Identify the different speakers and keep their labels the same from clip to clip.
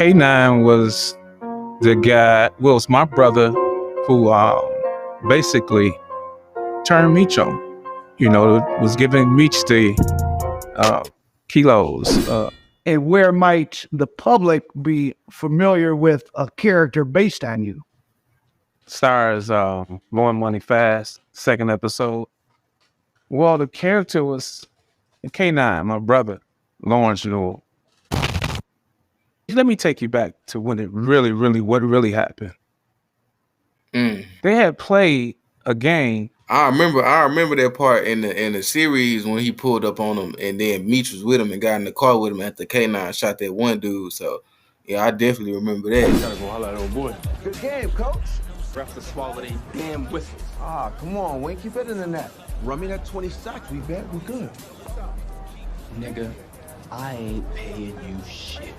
Speaker 1: K9 was the guy, well, it's my brother who basically turned Meech on. Was giving Meech the kilos.
Speaker 2: And where might the public be familiar with a character based on you?
Speaker 1: Stars Blowing Money Fast, second episode. Well, the character was K9, my brother, Lawrence Newell. Let me take you back to when what really happened. They had played a game.
Speaker 3: I remember that part in the series when he pulled up on him, and then Meech was with him and got in the car with him after K9 shot that one dude. So yeah, I definitely remember that.
Speaker 4: Gotta go holler at old boy.
Speaker 5: Good game, coach.
Speaker 4: Refs to swallow they damn whistles.
Speaker 5: Ah, come on, Wink, you better than that. Run me that 20 stocks, we bet, we good.
Speaker 4: Nigga, I ain't paying you shit.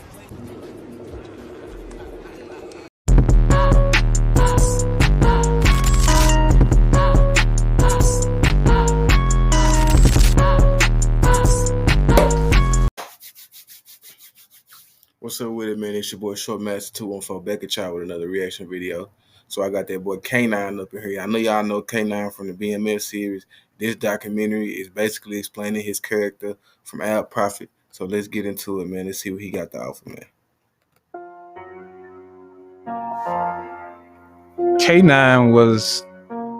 Speaker 3: What's up with it, man? It's your boy ShortMaster214 back at y'all with another reaction video. So I got that boy K9 up in here. I know y'all know K9 from the BMF series. This documentary is basically explaining his character from Al Prophet. So let's get into it, man. Let's see what he got to offer, man.
Speaker 1: K9 was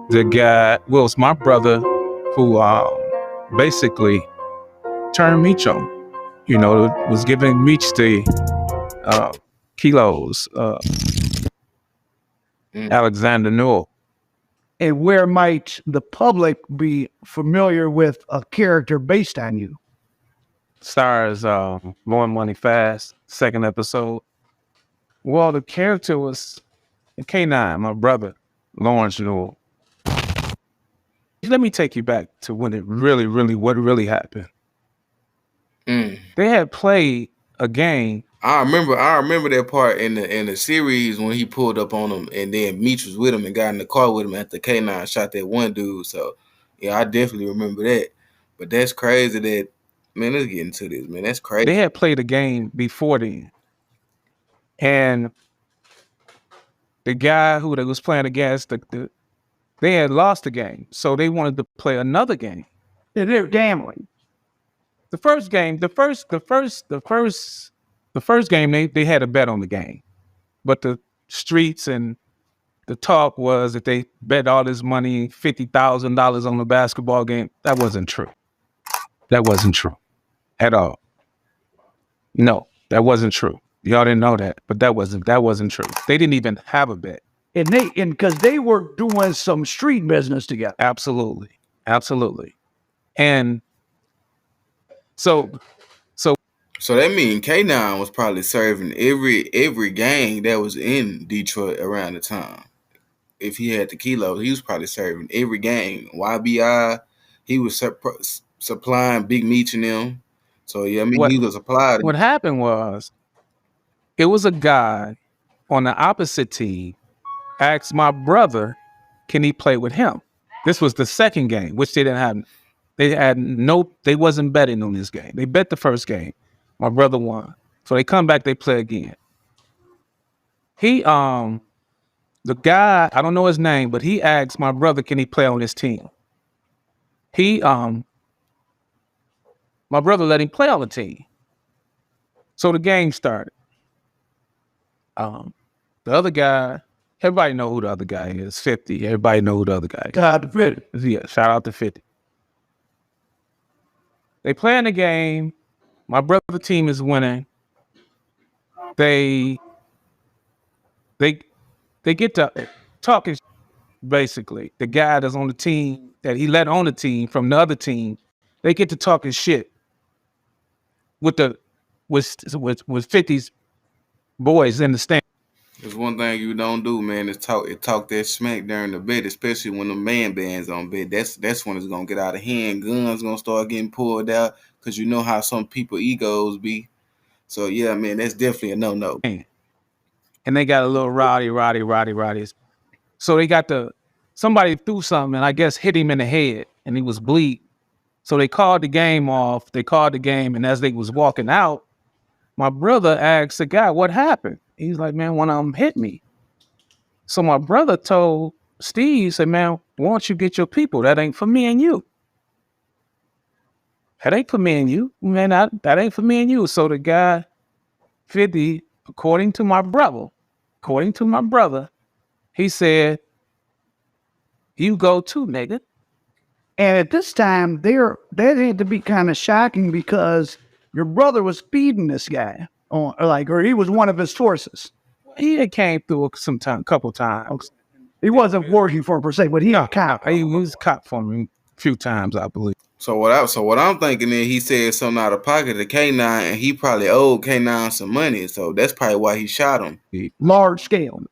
Speaker 1: the guy, well, it's my brother who basically turned Meech on. Was giving Meech the kilos. Alexander Newell.
Speaker 2: And where might the public be familiar with a character based on you?
Speaker 1: Stars Blowing Money Fast, second episode. Well, the character was K9, my brother, Lawrence Newell. Let me take you back to when what really happened. They had played a game.
Speaker 3: I remember that part in the series when he pulled up on him, and then Meech was with him and got in the car with him after K9 shot that one dude. So yeah, I definitely remember that. But that's crazy that, man, let's get into this, man. That's crazy.
Speaker 1: They had played a game before then. And the guy who they was playing against, they had lost the game. So they wanted to play another game.
Speaker 2: They're gambling.
Speaker 1: The first game, the first game, they had a bet on the game. But the streets and the talk was that they bet all this money, $50,000 on the basketball game. That wasn't true. That wasn't true at all. No, that wasn't true. Y'all didn't know that, but that wasn't true. They didn't even have a bet.
Speaker 2: And because they were doing some street business together.
Speaker 1: Absolutely. And so
Speaker 3: that means K9 was probably serving every gang that was in Detroit around the time. If he had the kilos, he was probably serving every gang. YBI, he was supplying Big Meech and them. So yeah, he was supplied.
Speaker 1: What happened was, it was a guy on the opposite team asked my brother, can he play with him? This was the second game, which they didn't have. They wasn't betting on this game. They bet the first game. My brother won. So they come back, they play again. The guy, I don't know his name, but he asked my brother, can he play on his team? My brother let him play on the team. So the game started. The other guy, everybody know who the other guy is, 50. Everybody know who the other guy is.
Speaker 2: God, 50.
Speaker 1: Yeah, shout out to 50. They play in the game. My brother team is winning. They get to talking, basically. The guy that's on the team, that he let on the team from the other team, they get to talking shit with 50's boys in the stand.
Speaker 3: There's one thing you don't do, man, is talk that smack during the bet, especially when the man bands on bet. That's when it's gonna get out of hand. Guns gonna start getting pulled out, because you know how some people egos be. So yeah, man, that's definitely a no-no.
Speaker 1: And they got a little rowdy. So they got somebody threw something and I guess hit him in the head and he was bleeding. So they called the game off. And as they was walking out, my brother asked the guy, what happened? He's like, man, one of them hit me. So my brother told Steve, said, man, why don't you get your people? That ain't for me and you. That ain't for me and you. Man, that ain't for me and you. So the guy, 50, according to my brother, he said, you go too, nigga.
Speaker 2: And at this time, that had to be kind of shocking because your brother was feeding this guy, or he was one of his sources.
Speaker 1: He had came through a couple times.
Speaker 2: He wasn't working for him per se, but he
Speaker 1: was cop for me a few times, I believe.
Speaker 3: So what I'm thinking is he said something out of pocket to K9, and he probably owed K9 some money, so that's probably why he shot him.
Speaker 2: Large scale,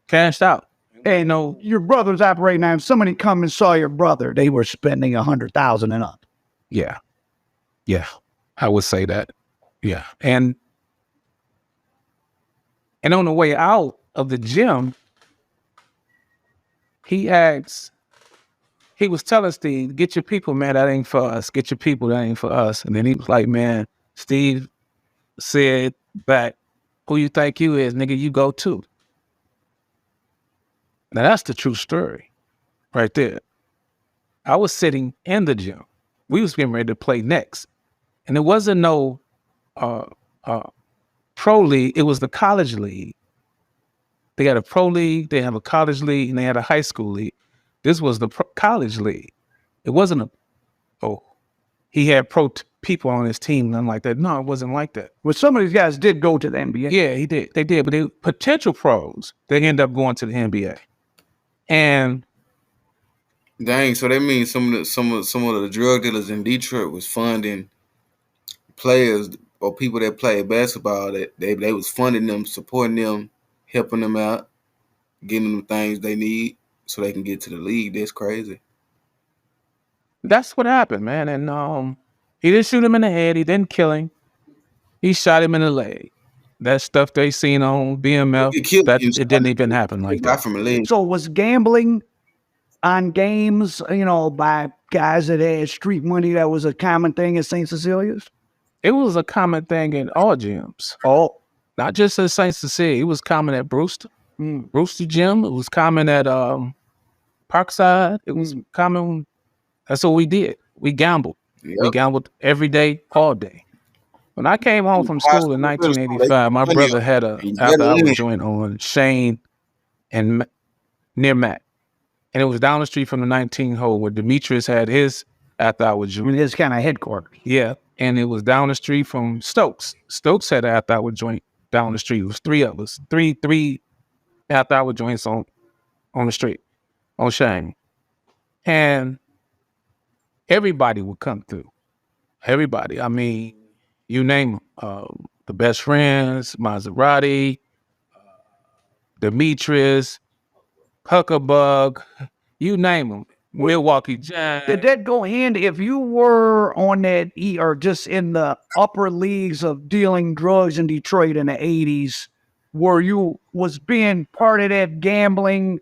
Speaker 1: cashed out.
Speaker 2: And your brother's operating now. If somebody come and saw your brother, they were spending $100,000 and up.
Speaker 1: Yeah, I would say that. Yeah, and on the way out of the gym, he was telling Steve, get your people, man, that ain't for us. Get your people, that ain't for us. And then he was like, man, Steve said back, who you think you is, nigga, you go too. Now that's the true story right there. I was sitting in the gym. We was getting ready to play next. And it wasn't no pro league, it was the college league. They had a pro league, they have a college league, and they had a high school league. This was the college league. It wasn't he had people on his team, nothing like that. No, it wasn't like that.
Speaker 2: Well, some of these guys did go to the NBA.
Speaker 1: Yeah, he did. They did, but they potential pros. They end up going to the NBA. And
Speaker 3: dang, so that means some of the drug dealers in Detroit was funding players or people that play basketball. That they was funding them, supporting them, helping them out, getting them things they need so they can get to the league. That's crazy.
Speaker 1: That's what happened, man. And he didn't shoot him in the head. He didn't kill him. He shot him in the leg. That stuff they seen on BMF, it didn't even happen like that.
Speaker 3: From a leg.
Speaker 2: So was gambling on games, by guys that had street money, that was a common thing at St. Cecilia's?
Speaker 1: It was a common thing in all gyms. Not just at St. Cecilia. It was common at Brewster. Brewster Gym. It was common at Parkside. It was common. That's what we did. We gambled. Yep. We gambled every day, all day. When I came home from school in 1985, my brother had a after-hours joint on Shane and near Matt. And it was down the street from the 19-hole where Demetrius had his after-hours joint.
Speaker 2: His kind of headquarters.
Speaker 1: Yeah. And it was down the street from Stokes. Stokes had an after-hours joint down the street. It was three of us. Three after-hours joints on the street, on Shane. And everybody would come through. Everybody. I mean, you name them. The Best Friends, Maserati, Demetrius, Huckabug, you name them. Milwaukee Giants.
Speaker 2: Did that go hand if you were on that or just in the upper leagues of dealing drugs in Detroit in the 80s, where you was being part of that gambling?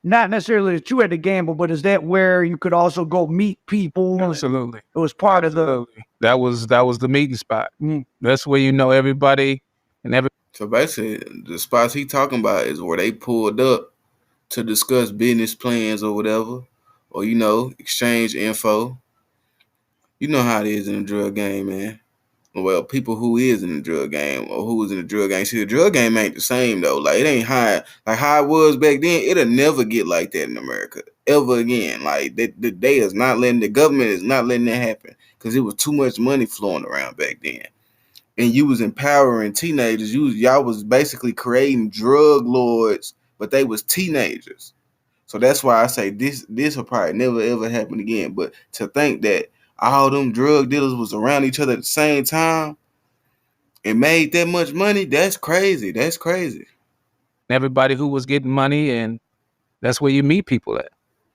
Speaker 2: Not necessarily that you had to gamble, but is that where you could also go meet people?
Speaker 1: Absolutely.
Speaker 2: It was part of the...
Speaker 1: That was the meeting spot. That's where you know everybody and every.
Speaker 3: So basically, the spots he talking about is where they pulled up to discuss business plans or whatever, or, exchange info. You know how it is in the drug game, man. Well, people who is in the drug game or who is in the drug game. See, the drug game ain't the same, though. Like, it ain't high. Like, how it was back then, it'll never get like that in America ever again. Like, the government is not letting that happen because it was too much money flowing around back then. And you was empowering teenagers. Y'all was basically creating drug lords, but they was teenagers. So that's why I say this will probably never, ever happen again. But to think that all them drug dealers was around each other at the same time and made that much money, that's crazy. That's crazy.
Speaker 1: Everybody who was getting money, and that's where you meet people at.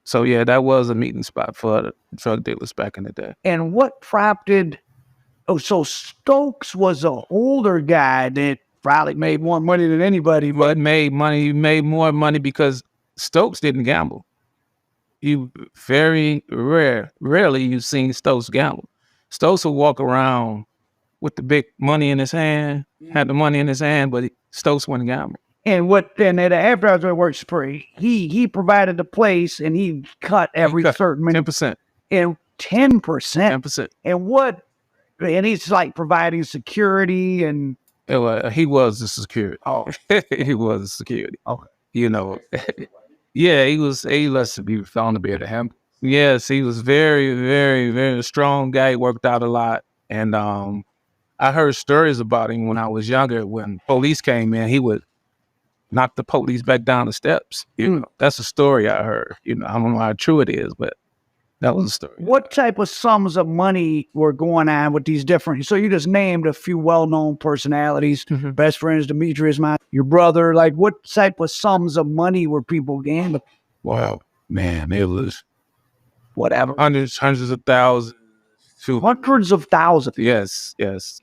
Speaker 1: So, yeah, that was a meeting spot for the drug dealers back in the day.
Speaker 2: And what prompted... so Stokes was an older guy that probably made more money than anybody.
Speaker 1: But made more money because Stokes didn't gamble. You rarely you've seen Stokes gamble. Stokes will walk around with the big money in his hand, had the money in his hand, but Stokes went and got me.
Speaker 2: And after I was at work spree, he provided the place and he cut every certain minute
Speaker 1: 10%.
Speaker 2: and 10%.
Speaker 1: 10%.
Speaker 2: And he's like providing security and
Speaker 1: He was the security.
Speaker 2: Oh.
Speaker 1: He was the security.
Speaker 2: Okay.
Speaker 1: You know. Yeah, he lets to be found to be able to handle. Yes, he was very, very, very strong guy. He worked out a lot. And I heard stories about him when I was younger. When police came in, he would knock the police back down the steps. You know, that's a story I heard. You know, I don't know how true it is, but that was a story.
Speaker 2: What type of sums of money were going on with these different? So you just named a few well-known personalities, best friends, Demetrius, your brother. Like, what type of sums of money were people gambling?
Speaker 1: Wow, man, it was
Speaker 2: whatever,
Speaker 1: hundreds of thousands.
Speaker 2: Hundreds of thousands.
Speaker 1: Yes.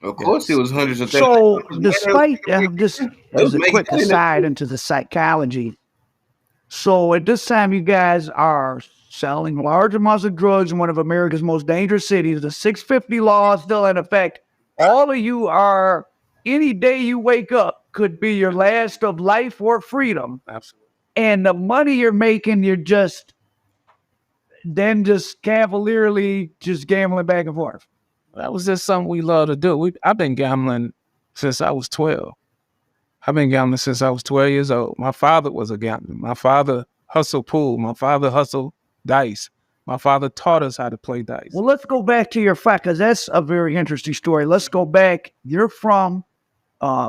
Speaker 3: Of course, it was hundreds of
Speaker 2: thousands.
Speaker 3: thousands.
Speaker 2: So, despite just as a quick aside into the psychology, so at this time, you guys are selling large amounts of drugs in one of America's most dangerous cities. The 650 law is still in effect. All of you are, any day you wake up could be your last of life or freedom.
Speaker 1: Absolutely.
Speaker 2: And the money you're making, you're just cavalierly just gambling back and forth.
Speaker 1: That was just something we love to do. I've been gambling since I was 12. I've been gambling since I was 12 years old. My father was a gambler. My father hustled pool. My father hustled dice. My father taught us how to play dice.
Speaker 2: Well, let's go back to your fact, because that's a very interesting story. Let's go back. You're from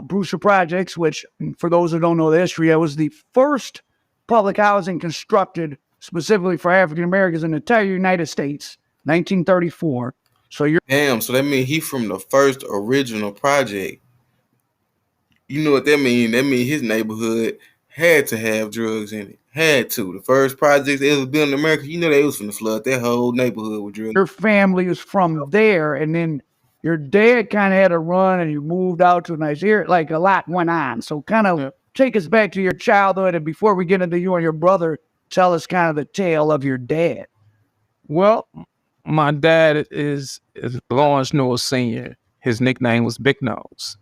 Speaker 2: Brewster Projects, which, for those who don't know the history, that was the first public housing constructed specifically for African Americans in the entire United States, 1934. So you're
Speaker 3: so that means he from the first original project. You know what that mean? That mean his neighborhood had to have drugs in it. Had to. The first projects ever built in America, you know they was finna flood that whole neighborhood with drugs.
Speaker 2: Your family was from there, and then your dad kind of had a run, and you moved out to a nice area. Like, a lot went on. So kind of take us back to your childhood, and before we get into you and your brother, tell us kind of the tale of your dad.
Speaker 1: Well, my dad is Lawrence Newell Sr. His nickname was Big Nose.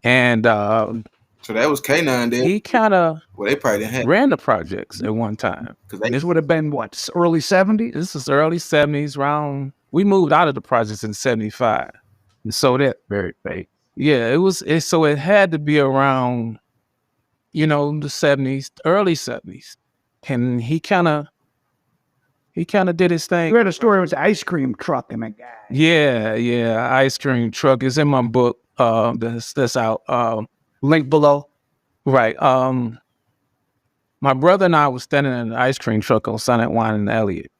Speaker 1: And
Speaker 3: so that was K9 there.
Speaker 1: He kind of
Speaker 3: they probably didn't have
Speaker 1: ran the projects at one time.
Speaker 2: This would have been what, early 70s?
Speaker 1: This is early 70s. We moved out of the projects in 75. And so that very big. Yeah, so it had to be around, the 70s, early 70s. And he kind of did his thing.
Speaker 2: You had a story with the ice cream truck and a guy.
Speaker 1: Yeah. Ice cream truck is in my book. That's out. Link below. Right. My brother and I was standing in an ice cream truck on Sunday Wine and Elliott.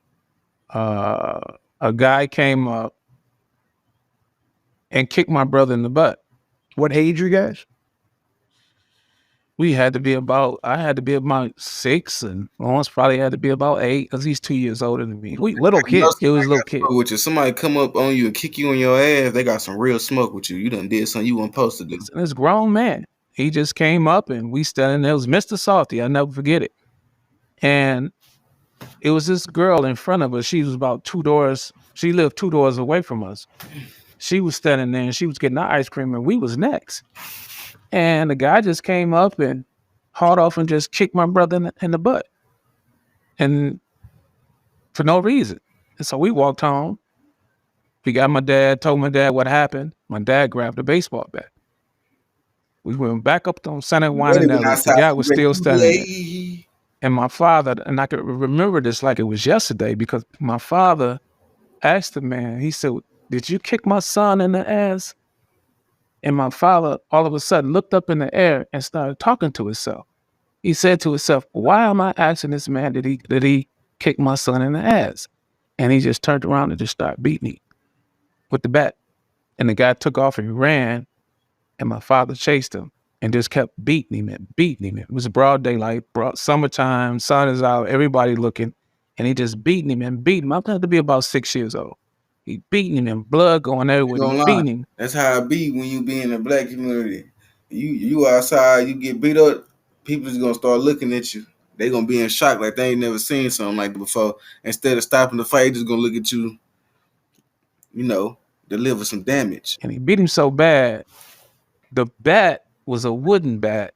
Speaker 1: A guy came up and kicked my brother in the butt.
Speaker 2: What age are you guys?
Speaker 1: I had to be about 6, and Lawrence probably had to be about 8, because he's 2 years older than me. We little kids. It was little kid.
Speaker 3: Which if somebody come up on you and kick you in your ass, they got some real smoke with you. You done did something you weren't supposed to do.
Speaker 1: This grown man, he just came up, and we standing there. It was Mr. Salty. I'll never forget it. And it was this girl in front of us. She was about 2 doors. She lived 2 doors away from us. She was standing there, and she was getting our ice cream, and we was next. And the guy just came up and hauled off and just kicked my brother in the butt. And for no reason. And so we walked home. We got my dad, told my dad what happened. My dad grabbed a baseball bat. We went back up on Sunday Wine and Elliott. The guy was still standing there. And my father, and I could remember this like it was yesterday, because my father asked the man, he said, "Did you kick my son in the ass?" And my father all of a sudden looked up in the air and started talking to himself. He said to himself, "Why am I asking this man did he kick my son in the ass?" And he just turned around and just started beating him with the bat. And the guy took off and ran, and my father chased him and just kept beating him and beating him. It was broad daylight, summertime, sun is out, everybody looking, and he just beating him and beating him. I had to be about 6 years old. He beating him and blood going everywhere. He beating him.
Speaker 3: That's how it be when you be in the black community. You outside, you get beat up, people is gonna start looking at you. They gonna be in shock like they ain't never seen something like that before. Instead of stopping the fight, just gonna look at you, deliver some damage.
Speaker 1: And he beat him so bad. The bat was a wooden bat.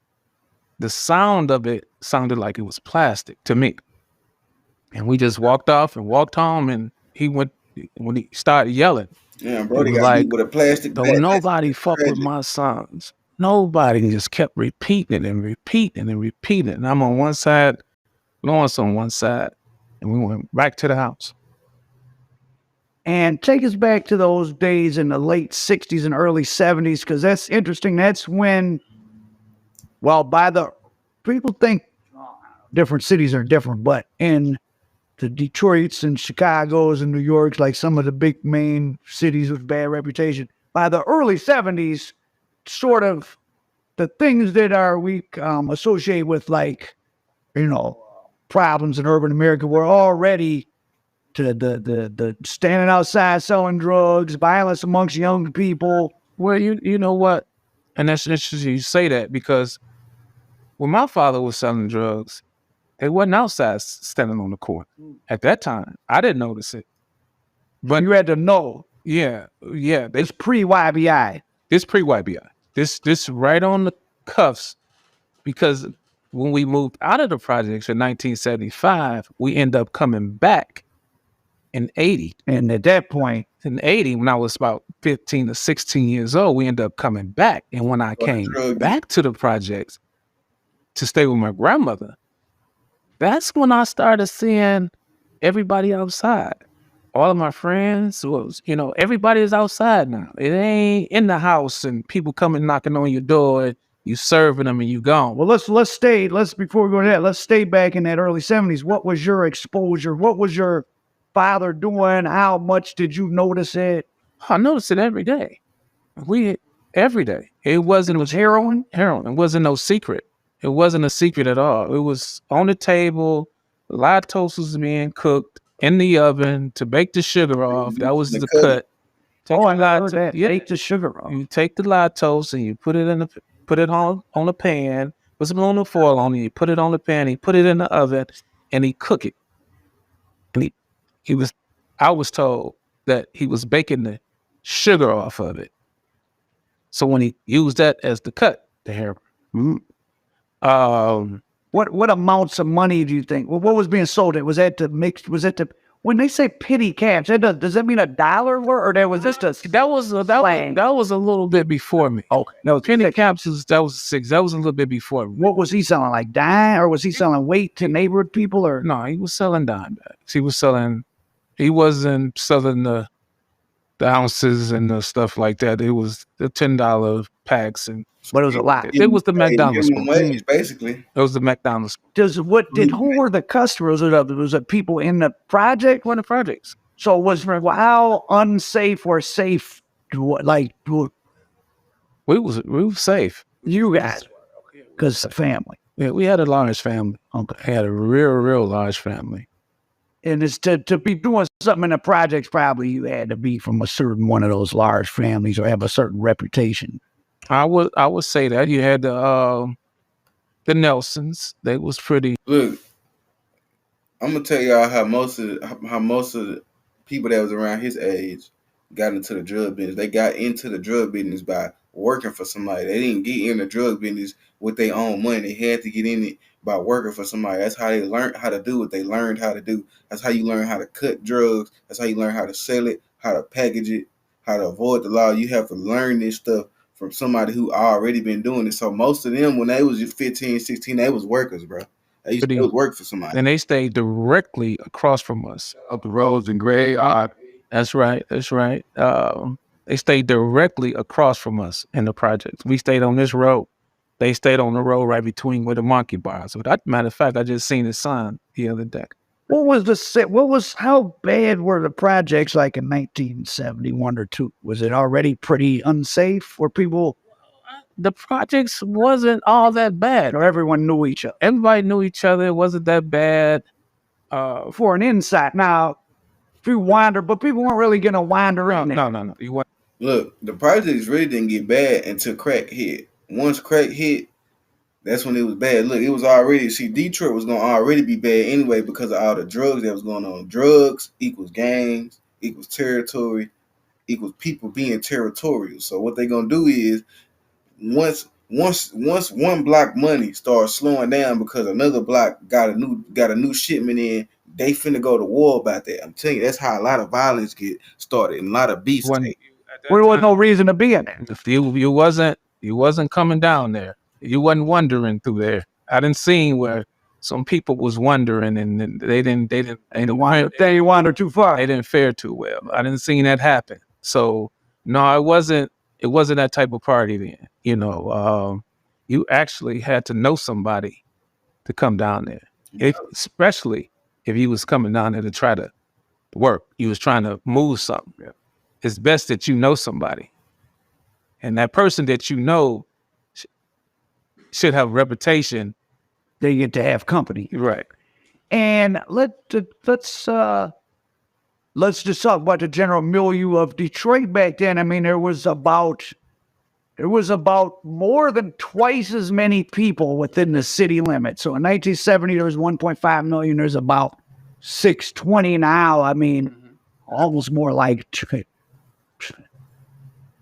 Speaker 1: The sound of it sounded like it was plastic to me. And we just walked off and walked home. And when he started yelling,
Speaker 3: Yeah,
Speaker 1: it
Speaker 3: Brody
Speaker 1: was
Speaker 3: got
Speaker 1: like,
Speaker 3: beat with a plastic bat.
Speaker 1: don't nobody
Speaker 3: That's
Speaker 1: fuck with
Speaker 3: tragic.
Speaker 1: my sons. Nobody. Just kept repeating it and repeating and repeating it. And I'm on one side, Lawrence on one side, and we went back to the house.
Speaker 2: And take us back to those days in the late 60s and early 70s, because that's interesting. That's when, well, people think different cities are different, but in the Detroits and Chicagos and New Yorks, like some of the big main cities with bad reputation, by the early 70s, sort of the things that we associate with, like, problems in urban America were already to the standing outside selling drugs, violence amongst young people.
Speaker 1: Well, you know what? And that's interesting you say that, because when my father was selling drugs, they wasn't outside standing on the corner. At that time, I didn't notice it. But
Speaker 2: You had to know.
Speaker 1: yeah.
Speaker 2: It's pre-YBI.
Speaker 1: This pre-YBI. This right on the cuffs, because when we moved out of the projects in 1975, we end up coming back in 80.
Speaker 2: And at that point,
Speaker 1: In 80, when I was about 15 to 16 years old, we ended up coming back. And when I came back to the projects to stay with my grandmother, that's when I started seeing everybody outside. All of my friends was, everybody is outside now. It ain't in the house and people coming knocking on your door, and you serving them and you gone.
Speaker 2: well, let's stay. Before we go to that, let's stay back in that early 70s. What was your exposure? What was your father doing? How much did you notice it?
Speaker 1: I noticed it every day. Every day. It was
Speaker 2: heroin?
Speaker 1: Heroin. It wasn't no secret. It wasn't a secret at all. It was on the table. A lot of toast was being cooked in the oven to bake the sugar off. That was the cut.
Speaker 2: I heard that.
Speaker 1: Yeah.
Speaker 2: Bake the sugar off.
Speaker 1: You take the lactose and you put it on the pan, put some aluminum foil on it, you put it on the pan, he put it in the oven, and he cook it. And I was told that he was baking the sugar off of it. So when he used that as the cut, the heroin.
Speaker 2: What amounts of money do you think? Well, what was being sold at? Was that the mixed? Was that the when they say petty cash? Does that mean $1 or that was just a
Speaker 1: that was a little bit before me.
Speaker 2: Okay, no
Speaker 1: penny capsules. That was 6. That was a little bit before me.
Speaker 2: What was he selling? Like dime, or was he selling weight to neighborhood people? Or
Speaker 1: no, he was selling dime bags. He wasn't selling the ounces and the stuff like that. It was the $10 packs, but it was a lot. It was the McDonald's
Speaker 3: wage, basically.
Speaker 1: It was the McDonald's.
Speaker 2: Who were the customers? Was it people in the project?
Speaker 1: One of the projects.
Speaker 2: So how unsafe or safe? We
Speaker 1: were safe.
Speaker 2: You guys, because the family.
Speaker 1: Yeah, we had a large family.
Speaker 2: Okay,
Speaker 1: we had a real large family.
Speaker 2: And it's to be doing something in the projects, probably you had to be from a certain one of those large families or have a certain reputation.
Speaker 1: I would say that you had the Nelsons. They was pretty.
Speaker 3: Look, I'm gonna tell y'all how most of the people that was around his age got into the drug business. They got into the drug business by working for somebody. They didn't get in the drug business with their own money. They had to get in it by working for somebody. That's how they learned how to do what they learned how to do. That's how you learn how to cut drugs. That's how you learn how to sell it, how to package it, how to avoid the law. You have to learn this stuff from somebody who already been doing it. So most of them, when they was 15, 16, they was workers, bro. They used to work for somebody.
Speaker 1: And they stayed directly across from us.
Speaker 5: Up the roads in Gray.
Speaker 1: That's right. They stayed directly across from us in the projects. We stayed on this road. They stayed on the road right between where the monkey bars. So that matter of fact, I just seen his son the other day.
Speaker 2: How bad were the projects like in 1971 or 2? Was it already pretty unsafe? Were people?
Speaker 1: The projects wasn't all that bad.
Speaker 2: Or everyone knew each other.
Speaker 1: Everybody knew each other. It wasn't that bad.
Speaker 2: For an insight. Now, if you wander, but people weren't really going to wander in there.
Speaker 1: No.
Speaker 3: Look, the projects really didn't get bad until crack hit. Once crack hit, that's when it was bad. Look, it was already, Detroit was going to already be bad anyway because of all the drugs that was going on. Drugs equals gangs, equals territory, equals people being territorial. So what they're gonna do is once one block money starts slowing down because another block got a new shipment in, they finna go to war about that. I'm telling you, that's how a lot of violence get started and a lot of beefs.
Speaker 1: When
Speaker 2: There was no reason to be in there.
Speaker 1: if you wasn't coming down there, you wasn't wandering through there. I didn't see where some people was wondering and they didn't
Speaker 2: They wandered too far.
Speaker 1: they didn't fare too well. I didn't see that happen. So no, it wasn't that type of party then. You know, you actually had to know somebody to come down there. Especially if you was coming down there to try to work. You was trying to move something.
Speaker 2: Yeah.
Speaker 1: It's best that you know somebody. And that person that you know should have a reputation.
Speaker 2: They get to have company.
Speaker 1: Right.
Speaker 2: And let's just talk about the general milieu of Detroit back then. I mean, there was about more than twice as many people within the city limits. So in 1970, there was 1.5 million. There's about 620 now. I mean, almost more like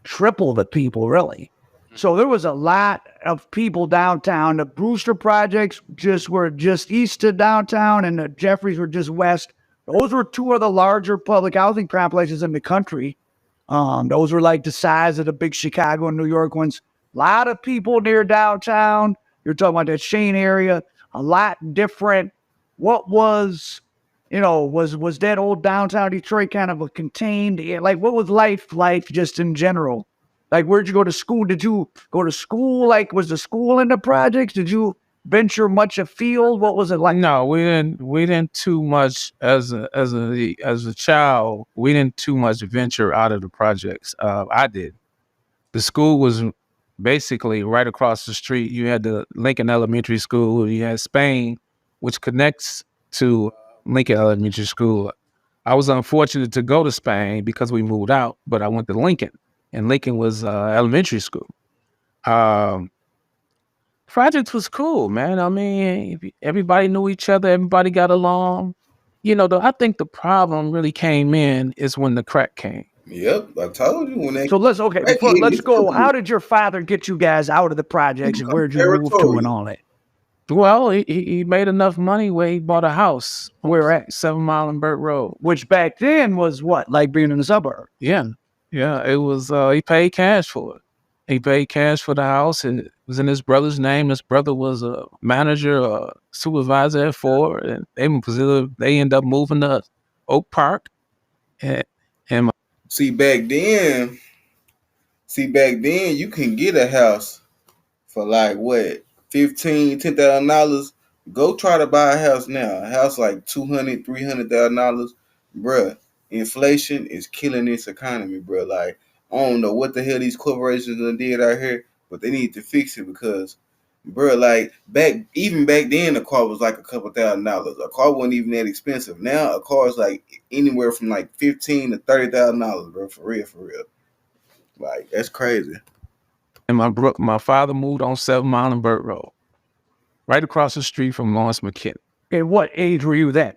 Speaker 2: triple the people, really. So there was a lot of people downtown. The Brewster projects were just east of downtown, and the Jeffries were just west. Those were two of the larger public housing complexes in the country. Those were like the size of the big Chicago and New York ones. A lot of people near downtown. You're talking about that Shane area. A lot different. What was that old downtown Detroit kind of a contained, like what was life just in general? Like, where'd you go to school? Did you go to school? Like, was the school in the projects? Did you venture much afield? What was it like?
Speaker 1: No, we didn't too much as a child. We didn't too much venture out of the projects. I did. The school was basically right across the street. You had the Lincoln Elementary School. You had Spain, which connects to Lincoln Elementary School. I was unfortunate to go to Spain because we moved out, but I went to Lincoln, and Lincoln was elementary school. Projects was cool, man. I mean, everybody knew each other. Everybody got along. You know, I think the problem really came in is when the crack came.
Speaker 3: Yep, I told you when they.
Speaker 2: So let's go. How did your father get you guys out of the projects, and where'd you move to and all that?
Speaker 1: Well, he made enough money where he bought a house.
Speaker 2: Where at?
Speaker 1: 7 Mile and Burt Road.
Speaker 2: Which back then was what? Like being in the suburb?
Speaker 1: Yeah. It was, he paid cash for it. He paid cash for the house. It was in his brother's name. His brother was a manager, a supervisor at Ford, and they ended up moving to Oak Park. And
Speaker 3: See back then, you can get a house for like what, $10,000. Go try to buy a house now. A house like $200,000, $300,000, bruh. Inflation is killing this economy, bruh. Like, I don't know what the hell these corporations done did out here, but they need to fix it because, bruh, like even back then, a car was like a couple $1,000s. A car wasn't even that expensive. Now a car is like anywhere from like $15,000 to $30,000, bro. For real. Like, that's crazy.
Speaker 1: And my father moved on 7 Mile and Burt Road, right across the street from Lawrence McKinney.
Speaker 2: And what age were you then?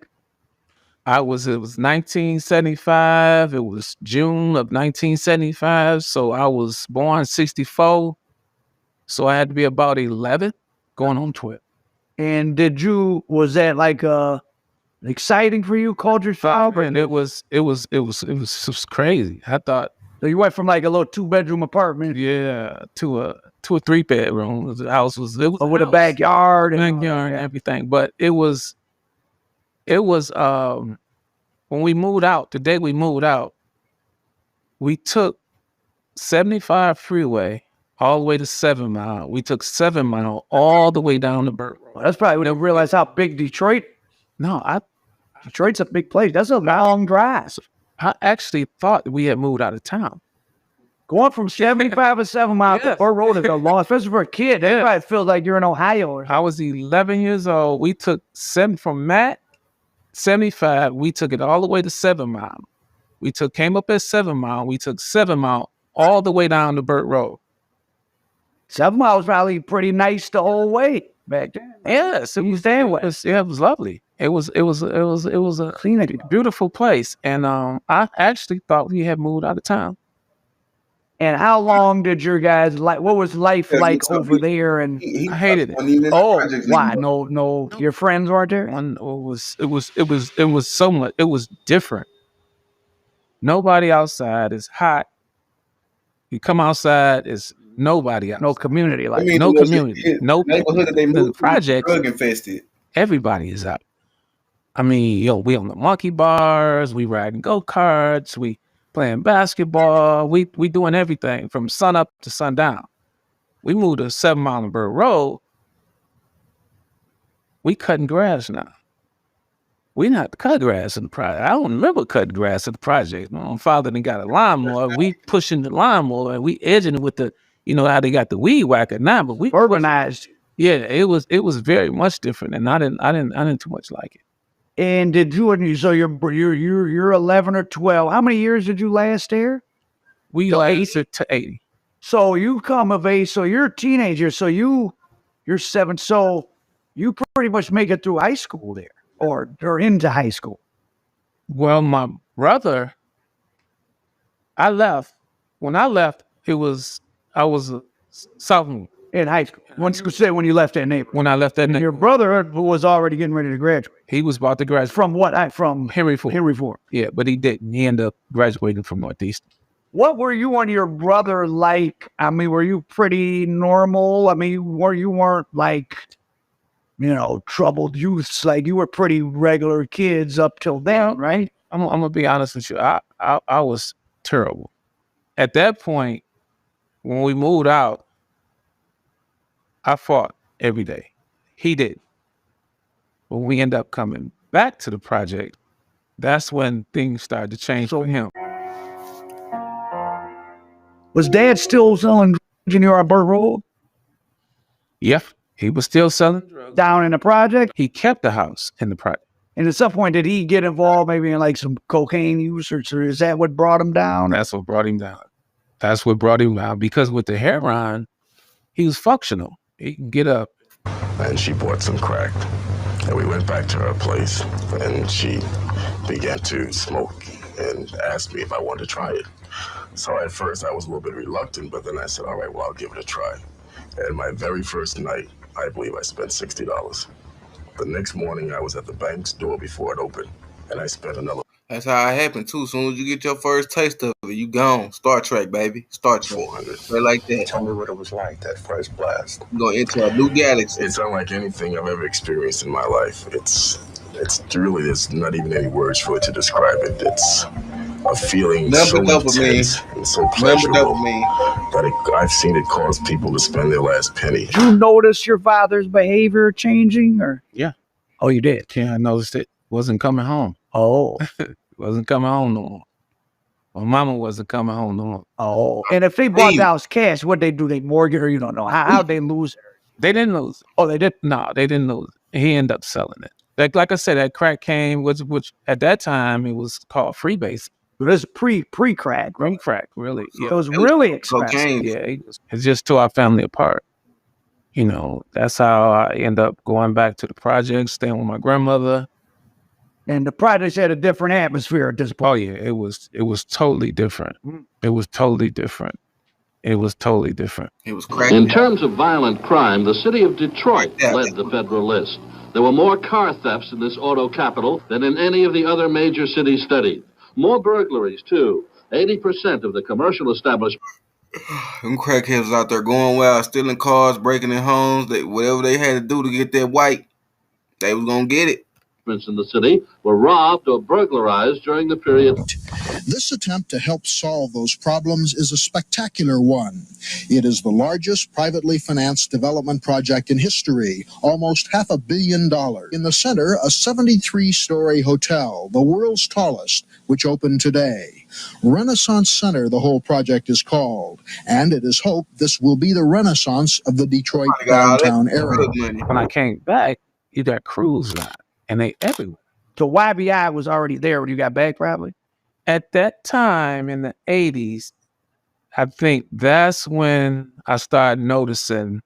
Speaker 1: It was 1975. It was June of 1975. So I was born 64. So I had to be about 11, going on 12.
Speaker 2: And was that like exciting for you? Called yourself?
Speaker 1: And it was crazy. I thought.
Speaker 2: So you went from like a little 2-bedroom apartment,
Speaker 1: to a 3-bedroom. The house was
Speaker 2: with a backyard
Speaker 1: and everything. But it was when we moved out. The day we moved out, we took 75 freeway all the way to 7 Mile. We took 7 Mile all the way down to Burt Road.
Speaker 2: Well, that's probably when they realized how big Detroit.
Speaker 1: No,
Speaker 2: Detroit's a big place. That's a long drive.
Speaker 1: I actually thought we had moved out of town.
Speaker 2: Going from 75 to 7 Mile to Burt Road is a long, especially for a kid. That probably feels like you're in Ohio or something.
Speaker 1: I was 11 years old. We took 75. We took it all the way to 7 Mile. Came up at 7 Mile. We took 7 Mile all the way down to Burt Road.
Speaker 2: 7 Mile was probably pretty nice the whole way. back then.
Speaker 1: Yes, it was lovely. It was a beautiful place. And I actually thought we had moved out of town.
Speaker 2: And how long did your guys what was life like over there? And
Speaker 1: I hated it.
Speaker 2: oh, why? No, your friends weren't there?
Speaker 1: It was so much. It was different. Nobody outside. Is hot. You come outside, it's nobody else.
Speaker 2: No community like
Speaker 1: no community. No
Speaker 3: neighborhood that they
Speaker 1: the
Speaker 3: moved
Speaker 1: projects.
Speaker 3: Drug infested.
Speaker 1: Everybody is out. I mean, we on the monkey bars, we riding go-karts, we playing basketball, we doing everything from sun up to sundown. We moved to 7 Mile Bird Road. We cutting grass now. We not cut grass in the project. I don't remember cutting grass in the project. My father done got a lawnmower. We pushing the lawnmower and we edging it with the, how they got the weed whacker now, but we
Speaker 2: urbanized.
Speaker 1: Yeah, it was very much different, and I didn't too much like it.
Speaker 2: And did you? So you're 11 or 12. How many years did you last there?
Speaker 1: We like to 80.
Speaker 2: So you come of age. So you're a teenager. So you're 7. So you pretty much make it through high school there, or into high school.
Speaker 1: Well, my brother, I left. When I left, I was a sophomore
Speaker 2: in high school. When you left that neighborhood.
Speaker 1: When I left that neighborhood.
Speaker 2: Your brother was already getting ready to graduate.
Speaker 1: He was about to graduate.
Speaker 2: From what? From
Speaker 1: Henry Ford.
Speaker 2: Henry Ford.
Speaker 1: Yeah, but he didn't. He ended up graduating from Northeastern.
Speaker 2: What were you and your brother like? I mean, were you pretty normal? I mean, you weren't like, troubled youths. Like, you were pretty regular kids up till then, right?
Speaker 1: I'm gonna be honest with you. I was terrible. At that point, when we moved out, I fought every day. He did. When we end up coming back to the project, that's when things started to change for him.
Speaker 2: Was Dad still selling drugs in your Bird Road?
Speaker 1: Yep, he was still selling drugs.
Speaker 2: Down in the project?
Speaker 1: He kept the house in the project.
Speaker 2: And at some point, did he get involved maybe in like some cocaine use, or is that what brought him down?
Speaker 1: That's what brought him down. That's what brought him down, because with the heroin, he was functional. He can get up.
Speaker 6: And she bought some crack. And we went back to her place, and she began to smoke and asked me if I wanted to try it. So at first I was a little bit reluctant, but then I said, all right, well, I'll give it a try. And my very first night, I believe I spent $60. The next morning, I was at the bank's door before it opened, and I spent another.
Speaker 3: That's how it happened too. As soon as you get your first taste of it, you gone. Star Trek, baby. Star Trek.
Speaker 6: 400.
Speaker 3: Right like that.
Speaker 6: Tell me what it was like, that first blast.
Speaker 3: You're going into a new galaxy.
Speaker 6: It's unlike anything I've ever experienced in my life. It's really, there's not even any words for it to describe it. It's a feeling so intense and so pleasurable that I've seen it cause people to spend their last penny.
Speaker 2: Did you notice your father's behavior changing, or?
Speaker 1: Yeah.
Speaker 2: Oh, you did?
Speaker 1: Yeah, I noticed it. Wasn't coming home.
Speaker 2: Oh.
Speaker 1: Wasn't coming home no more. My mama wasn't coming home no more.
Speaker 2: Oh. And if they bought the house cash, what'd they do? They mortgage, or you don't know? How'd they lose it?
Speaker 1: They didn't lose it.
Speaker 2: Oh, they did?
Speaker 1: No, they didn't lose it. He ended up selling it. Like I said, that crack came, which at that time, it was called freebase.
Speaker 2: But it's pre-crack.
Speaker 1: Pre-crack, really.
Speaker 2: Yeah. It was really expensive.
Speaker 3: Cocaine.
Speaker 1: Yeah, it just tore our family apart. That's how I end up going back to the project, staying with my grandmother.
Speaker 2: And the projects had a different atmosphere at this point.
Speaker 1: Oh yeah, it was totally different. It was totally different. It was totally different.
Speaker 3: It was crack.
Speaker 7: In terms of violent crime, the city of Detroit led the federal list. There were more car thefts in this auto capital than in any of the other major cities studied. More burglaries, too. 80% of the commercial establishments.
Speaker 3: Them crackheads out there going wild, stealing cars, breaking in homes. Whatever they had to do to get that white, they was going to get it.
Speaker 7: In the city were robbed or burglarized during the period.
Speaker 8: This attempt to help solve those problems is a spectacular one. It is the largest privately financed development project in history, almost $500 million. In the center, a 73-story hotel, the world's tallest, which opened today. Renaissance Center, the whole project is called, and it is hoped this will be the renaissance of the Detroit downtown area.
Speaker 1: When I came back, you got cruise line. And they everywhere.
Speaker 2: So YBI was already there when you got back, probably?
Speaker 1: At that time in the 80s, I think that's when I started noticing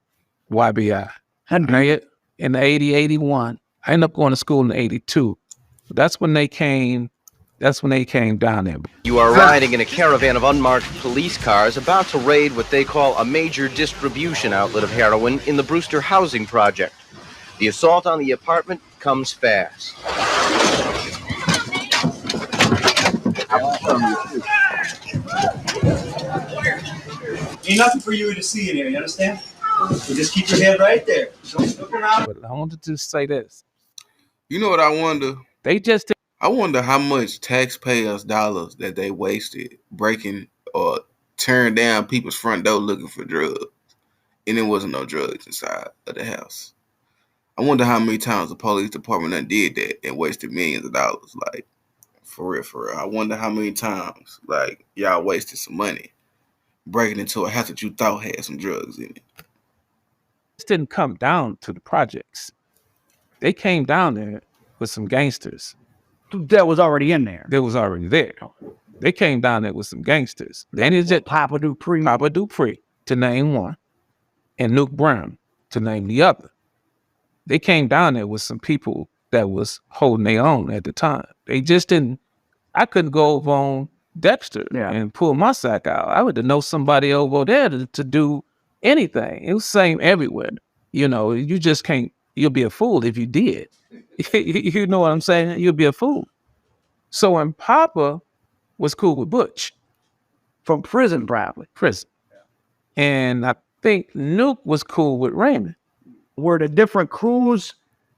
Speaker 1: YBI. in the 80, 81. I ended up going to school in the 82. That's when they came down there.
Speaker 9: You are riding in a caravan of unmarked police cars about to raid what they call a major distribution outlet of heroin in the Brewster housing project. The assault on the apartment comes fast.
Speaker 10: Ain't nothing for you to see in here, you understand? So just keep your head right there. Don't look around.
Speaker 1: But I wanted to say this.
Speaker 3: You know what I wonder?
Speaker 1: I
Speaker 3: wonder how much taxpayers' dollars that they wasted breaking or tearing down people's front door looking for drugs, and there wasn't no drugs inside of the house. I wonder how many times the police department done did that and wasted millions of dollars. Like, for real, for real. I wonder how many times, like, y'all wasted some money breaking into a house that you thought had some drugs in it.
Speaker 1: This didn't come down to the projects. They came down there with some gangsters.
Speaker 2: That was already in there.
Speaker 1: That was already there. They came down there with some gangsters. Then it's just Papa Dupree, to name one, and Nuke Brown, to name the other. They came down there with some people that was holding their own at the time. They just didn't. I couldn't go over on Dexter and pull my sack out. I would know somebody over there to do anything. It was the same everywhere. You know, you just can't. You'll be a fool if you did. You know what I'm saying? You'll be a fool. So when Papa was cool with Butch.
Speaker 2: From prison, probably.
Speaker 1: Prison. And I think Nuke was cool with Raymond.
Speaker 2: Were the different crews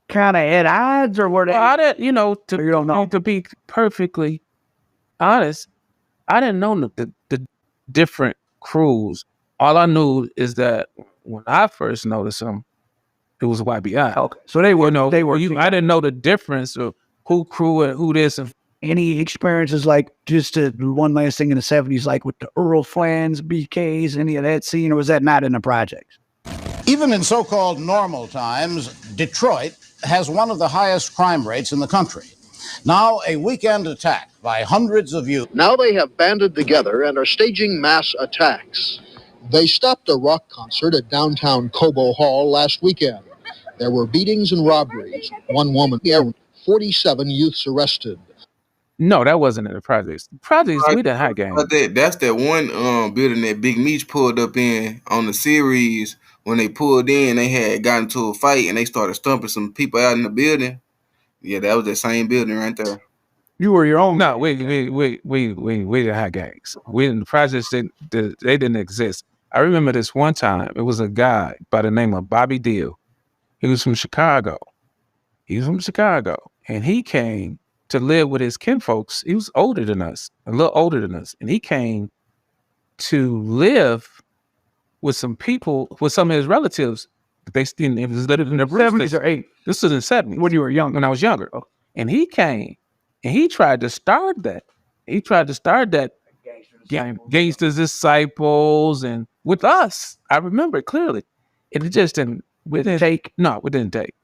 Speaker 2: kind of at odds, or were they?
Speaker 1: Well, I didn't, you don't know. To be perfectly honest, I didn't know the different crews. All I knew is that when I first noticed them, it was YBI.
Speaker 2: Okay, so they were.
Speaker 1: I didn't know the difference of who crew and who this. And
Speaker 2: any experiences like just one last thing in the 70s, like with the Earl Flans, BKs, any of that scene, or was that not in the projects?
Speaker 11: Even in so-called normal times, Detroit has one of the highest crime rates in the country. Now, a weekend attack by hundreds of youth.
Speaker 8: Now they have banded together and are staging mass attacks. They stopped a rock concert at downtown Cobo Hall last weekend. There were beatings and robberies. One woman, 47 youths arrested.
Speaker 1: No, that wasn't in the projects. The projects, we didn't have games.
Speaker 3: That's that one building that Big Meech pulled up in on the series. When they pulled in, they had gotten into a fight and they started stumping some people out in the building. Yeah, that was the same building right there.
Speaker 2: You were your own.
Speaker 1: No, we didn't have gangs. The projects they didn't exist. I remember this one time. It was a guy by the name of Bobby Deal. He was from Chicago. And he came to live with his kinfolks. He was older than us, a little older than us. And he came to live with some people, with some of his relatives. It was in the
Speaker 2: 70s or 80s.
Speaker 1: This was in the 70s.
Speaker 2: When you were young.
Speaker 1: When I was younger. And he came and he tried to start that. Gangsters Disciples, and with us. I remember it clearly. It just didn't. We didn't take.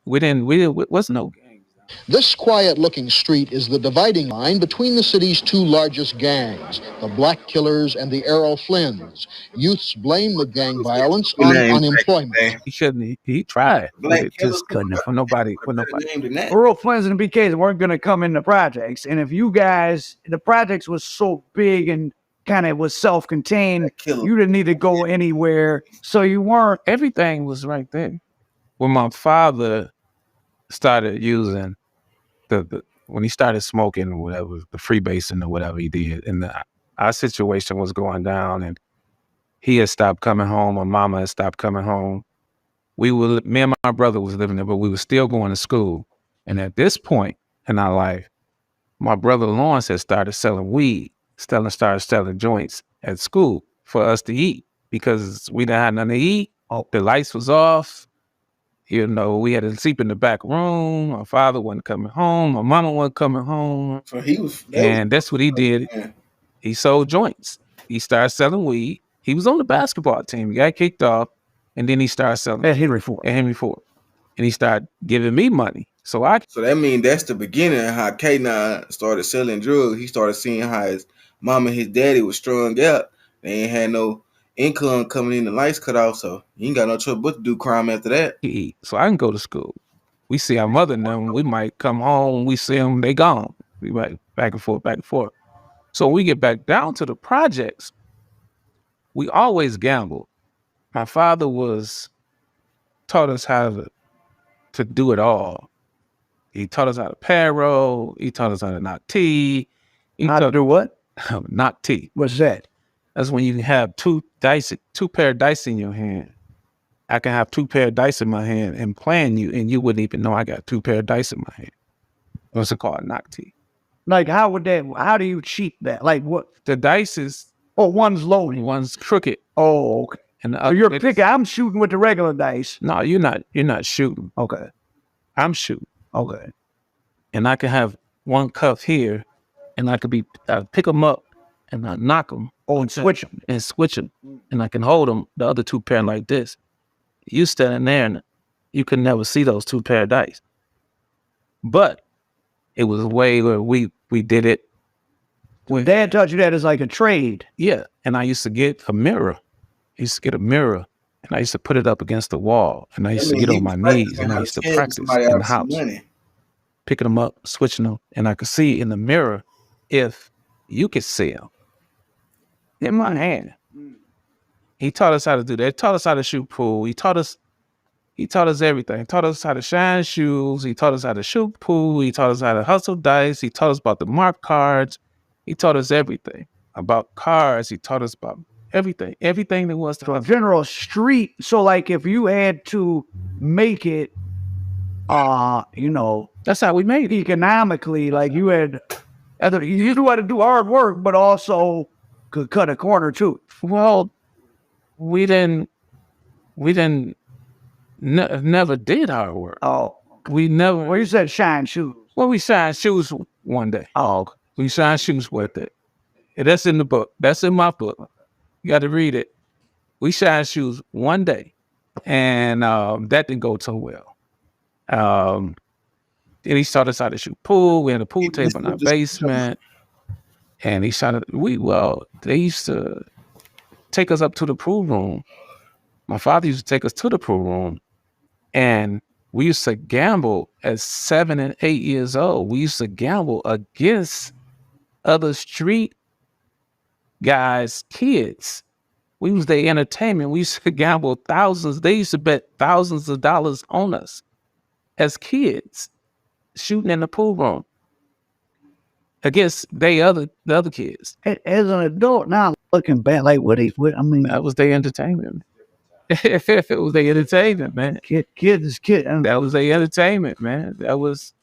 Speaker 1: Wasn't no gang.
Speaker 8: This quiet-looking street is the dividing line between the city's two largest gangs, the Black Killers and the Errol Flynns. Youths blame the gang violence on unemployment.
Speaker 1: He shouldn't. He tried. It just couldn't for nobody.
Speaker 2: Earl Flynns and the BKs weren't going to come in the projects. And if you guys, the projects was so big and kind of was self-contained, you didn't need to go anywhere. So you weren't.
Speaker 1: Everything was right there. When my father started using when he started smoking or whatever, the freebasing or whatever he did, and our situation was going down, and he had stopped coming home, my mama had stopped coming home. Me and my brother was living there, but we were still going to school. And at this point in our life, my brother Lawrence had started selling weed, started selling joints at school for us to eat because we didn't have nothing to eat. The lights was off. You know, we had to sleep in the back room. My father wasn't coming home. My mama wasn't coming home.
Speaker 3: So
Speaker 1: that's what he did. He sold joints. He started selling weed. He was on the basketball team. He got kicked off, and then he started selling
Speaker 2: at Henry Ford.
Speaker 1: And he started giving me money. So
Speaker 3: that means that's the beginning of how K9 started selling drugs. He started seeing how his mom and his daddy was strung out. They ain't had no income coming in, the lights cut off, so you ain't got no choice but to do crime after that.
Speaker 1: So I can go to school. We see our mother and them. We might come home. We see them. They gone. We might back and forth, back and forth. So when we get back down to the projects, we always gamble. My father taught us how to do it all. He taught us how to payroll. He taught us how to knock tea.
Speaker 2: How to do what?
Speaker 1: Knock tea.
Speaker 2: What's that?
Speaker 1: That's when you have two pair of dice in your hand. I can have 2 pair of dice in my hand and playing you, and you wouldn't even know I got 2 pair of dice in my hand. What's it called? Knock tea.
Speaker 2: Like, how do you cheat that? Like, what?
Speaker 1: The dice is...
Speaker 2: Oh, one's loaded.
Speaker 1: One's crooked.
Speaker 2: Oh, okay.
Speaker 1: And
Speaker 2: so you're picking, I'm shooting with the regular dice.
Speaker 1: No, you're not shooting.
Speaker 2: Okay.
Speaker 1: I'm shooting.
Speaker 2: Okay.
Speaker 1: And I can have one cuff here, and I could pick them up, and I knock them.
Speaker 2: Oh, and switch them.
Speaker 1: And switch them. And I can hold them, the other 2 pair like this. You standing there, and you could never see those 2 pair of dice. But it was a way where we did it.
Speaker 2: When Dad taught you that as like a trade.
Speaker 1: Yeah. And I used to get a mirror. I used to get a mirror, and I used to put it up against the wall, and I used to get on my knees, and I used to practice in the house, picking them up, switching them, and I could see in the mirror if you could see them in my hand. He taught us how to do that. He taught us how to shoot pool. He taught us everything. He taught us how to shine shoes. He taught us how to shoot pool. He taught us how to hustle dice. He taught us about the mark cards. He taught us everything about cards. He taught us about everything there was to us.
Speaker 2: General street. So like if you had to make it,
Speaker 1: that's how we made it
Speaker 2: economically. Like you knew how to do hard work, but also could cut a corner too.
Speaker 1: Well, we never did hard work.
Speaker 2: Oh,
Speaker 1: we never.
Speaker 2: Well, you said shine shoes.
Speaker 1: Well, we shined shoes one day.
Speaker 2: Oh, okay.
Speaker 1: We shined shoes with it. And that's in the book. That's in my book. You got to read it. We shined shoes one day, and that didn't go so well. And he taught us how to shoot pool. We had a pool table in our basement, and he shot it. They used to take us up to the pool room. My father used to take us to the pool room, and we used to gamble at 7 and 8 years old. We used to gamble against other street guys' kids. We was their entertainment. We used to gamble thousands. They used to bet thousands of dollars on us as kids, shooting in the pool room against the other kids.
Speaker 2: As an adult now, looking back, like
Speaker 1: that was their entertainment. It was their entertainment, man.
Speaker 2: Kid is kid.
Speaker 1: That was their entertainment, man. That was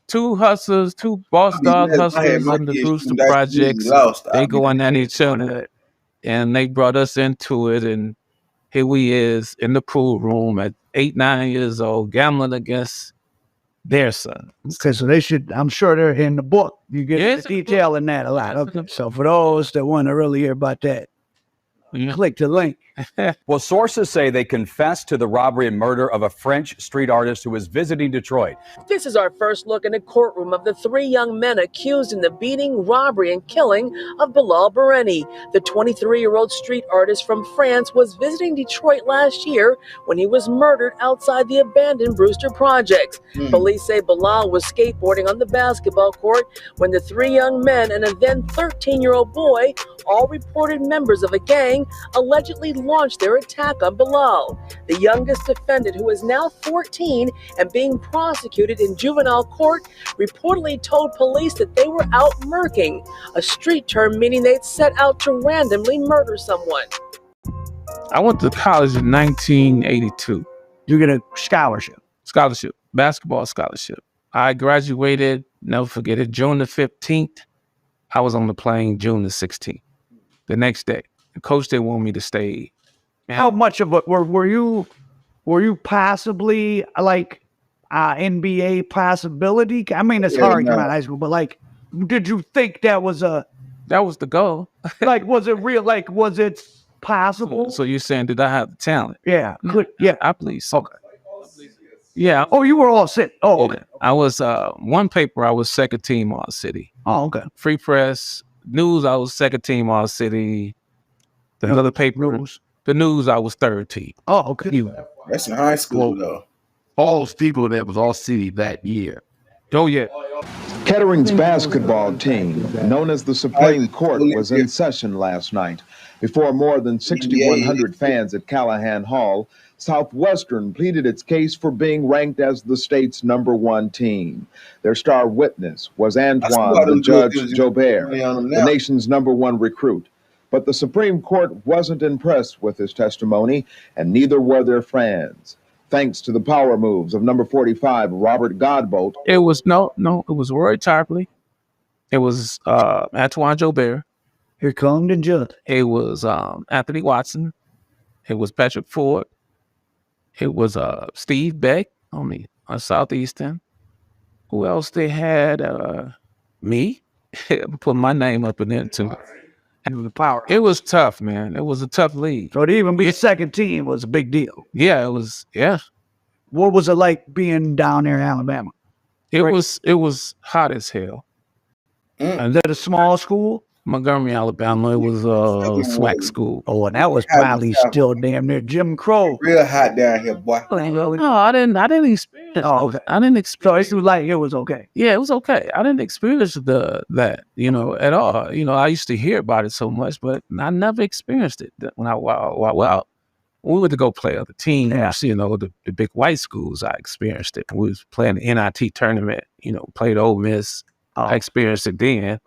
Speaker 1: 2 hustlers, 2 boss dog hustlers in the Brewster projects. They going at each other, and they brought us into it. And here we is in the pool room at 8, 9 years old, gambling against their son.
Speaker 2: Okay, so they should. I'm sure they're in the book. You get the detail in that a lot. Okay. So for those that want to really hear about that, click the link.
Speaker 12: Well, sources say they confessed to the robbery and murder of a French street artist who was visiting Detroit.
Speaker 13: This is our first look in a courtroom of the 3 young men accused in the beating, robbery, and killing of Bilal Bareni. The 23-year-old street artist from France was visiting Detroit last year when he was murdered outside the abandoned Brewster projects. Police say Bilal was skateboarding on the basketball court when the 3 young men and a then 13-year-old boy, all reported members of a gang, allegedly launched their attack on Bilal. The youngest defendant, who is now 14 and being prosecuted in juvenile court, reportedly told police that they were out murking, a street term meaning they'd set out to randomly murder someone.
Speaker 1: I went to college in 1982.
Speaker 2: You get a scholarship.
Speaker 1: Basketball scholarship. I graduated, never forget it, June the 15th. I was on the plane June the 16th. The next day, the coach didn't want me to stay.
Speaker 2: How much of it were you possibly like NBA possibility? I mean, it's hard to come out of high school, but like, did you think that was the
Speaker 1: goal?
Speaker 2: Like, was it real? Like, was it possible?
Speaker 1: So you're saying, did I have the talent?
Speaker 2: Yeah.
Speaker 1: I believe so.
Speaker 2: Okay.
Speaker 1: Yeah.
Speaker 2: Oh, you were all set. Oh, okay.
Speaker 1: I was one paper. I was second team all city.
Speaker 2: Oh, okay.
Speaker 1: Free press news. I was second team all city. The other paper.
Speaker 2: News.
Speaker 1: The news. I was third team.
Speaker 2: Oh, okay.
Speaker 3: That's in high school though.
Speaker 5: all people that was all city that year.
Speaker 1: Oh yeah.
Speaker 14: Kettering's basketball team, known as the Supreme Court, was in session last night. Before more than 6,100 fans at Callahan Hall, Southwestern pleaded its case for being ranked as the state's #1 team. Their star witness was Antoine the Judge Jobert, the nation's #1 recruit. But the Supreme Court wasn't impressed with his testimony, and neither were their fans. Thanks to the power moves of number 45, Robert Godbolt.
Speaker 1: It was it was Roy Tarpley. It was Antoine Jobert.
Speaker 2: Here come the judge.
Speaker 1: It was Anthony Watson. It was Patrick Ford. It was Steve Beck on Southeastern. Who else they had? Me. Put my name up in there too. And the power. It was tough, man. It was a tough league.
Speaker 2: So to even be second team was a big deal.
Speaker 1: Yeah, it was. Yeah.
Speaker 2: What was it like being down there in Alabama?
Speaker 1: It was hot as hell.
Speaker 2: Is that a small school?
Speaker 1: Montgomery, Alabama. It was a SWAC school.
Speaker 2: Oh, and that was probably still damn near Jim Crow.
Speaker 3: Real hot down here, boy.
Speaker 1: No, I didn't experience.
Speaker 2: Oh, okay.
Speaker 1: I didn't experience.
Speaker 2: So it was like it was okay.
Speaker 1: Yeah, it was okay. I didn't experience that at all. I used to hear about it so much, but I never experienced it. When we went to go play other teams, the big white schools, I experienced it. We was playing the NIT tournament, played Ole Miss. I experienced it then,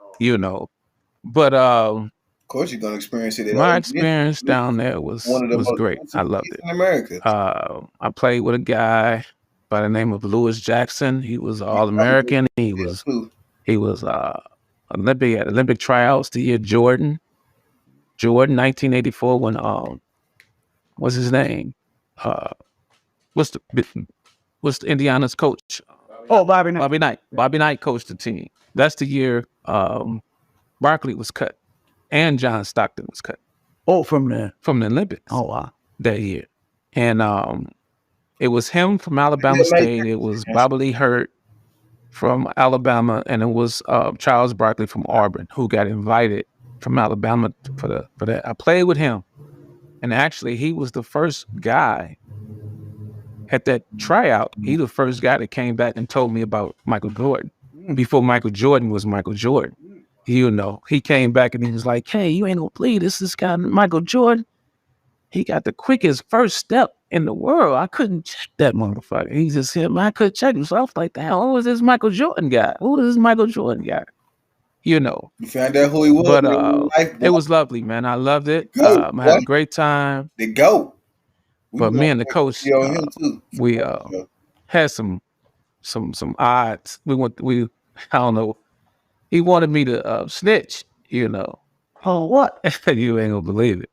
Speaker 1: But
Speaker 3: of course you're gonna experience it.
Speaker 1: My experience down there was great. I loved it.
Speaker 3: In America.
Speaker 1: I played with a guy by the name of Lewis Jackson. He was All-American. He was Olympic at Olympic tryouts the year Jordan 1984 when what's his name? What's the Indiana's coach?
Speaker 2: Oh, Bobby Knight.
Speaker 1: Bobby Knight. Bobby Knight coached the team. That's the year Barkley was cut and John Stockton was cut.
Speaker 2: Oh, from the
Speaker 1: Olympics.
Speaker 2: Oh, wow.
Speaker 1: That year. And it was him from Alabama State. It was Bobby Lee Hurt from Alabama, and it was Charles Barkley from Auburn who got invited from Alabama for that. I played with him, and actually he was the first guy at that tryout. He the first guy that came back and told me about Michael Jordan before Michael Jordan was Michael Jordan. He came back and he was like, "Hey, you ain't gonna believe this guy Michael Jordan. He got the quickest first step in the world. I couldn't check that motherfucker. He just hit me. I couldn't check him. So I was like, damn, who was this Michael Jordan guy? Who is this Michael Jordan guy?
Speaker 3: You found out who he was.
Speaker 1: But it was lovely, man. I loved it. I had a great time.
Speaker 3: The GOAT.
Speaker 1: But me and the coach, we had some odds. I don't know. He wanted me to snitch,
Speaker 2: Oh, what?
Speaker 1: You ain't gonna believe it.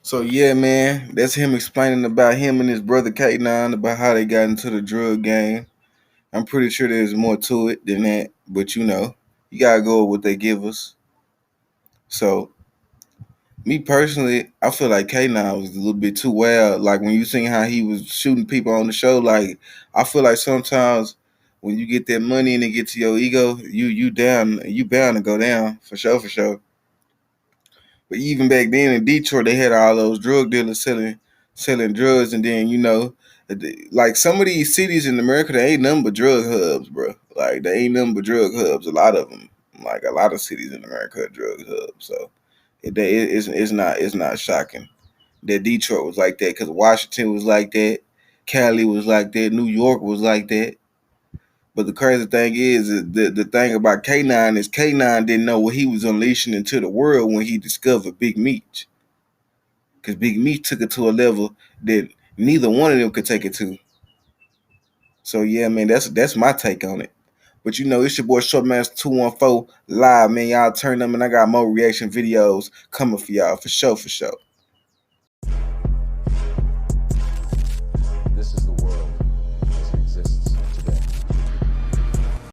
Speaker 3: So yeah, man, that's him explaining about him and his brother K9 about how they got into the drug game. I'm pretty sure there's more to it than that, but you gotta go with what they give us. So me personally, I feel like K9 was a little bit too wild. Like when you seen how he was shooting people on the show, like I feel like sometimes when you get that money and it gets to your ego, you bound to go down for sure. But even back then in Detroit, they had all those drug dealers selling drugs, and then like some of these cities in America, they ain't nothing but drug hubs, bro. Like they ain't nothing but drug hubs. A lot of them, like a lot of cities in America, are drug hubs. So it's not shocking that Detroit was like that, because Washington was like that, Cali was like that, New York was like that. But the crazy thing is the thing about K9 is K9 didn't know what he was unleashing into the world when he discovered Big Meech. Because Big Meech took it to a level that neither one of them could take it to. So yeah, man, that's my take on it. But it's your boy ShortMaster214 live, man. Y'all turn them, and I got more reaction videos coming for y'all for sure.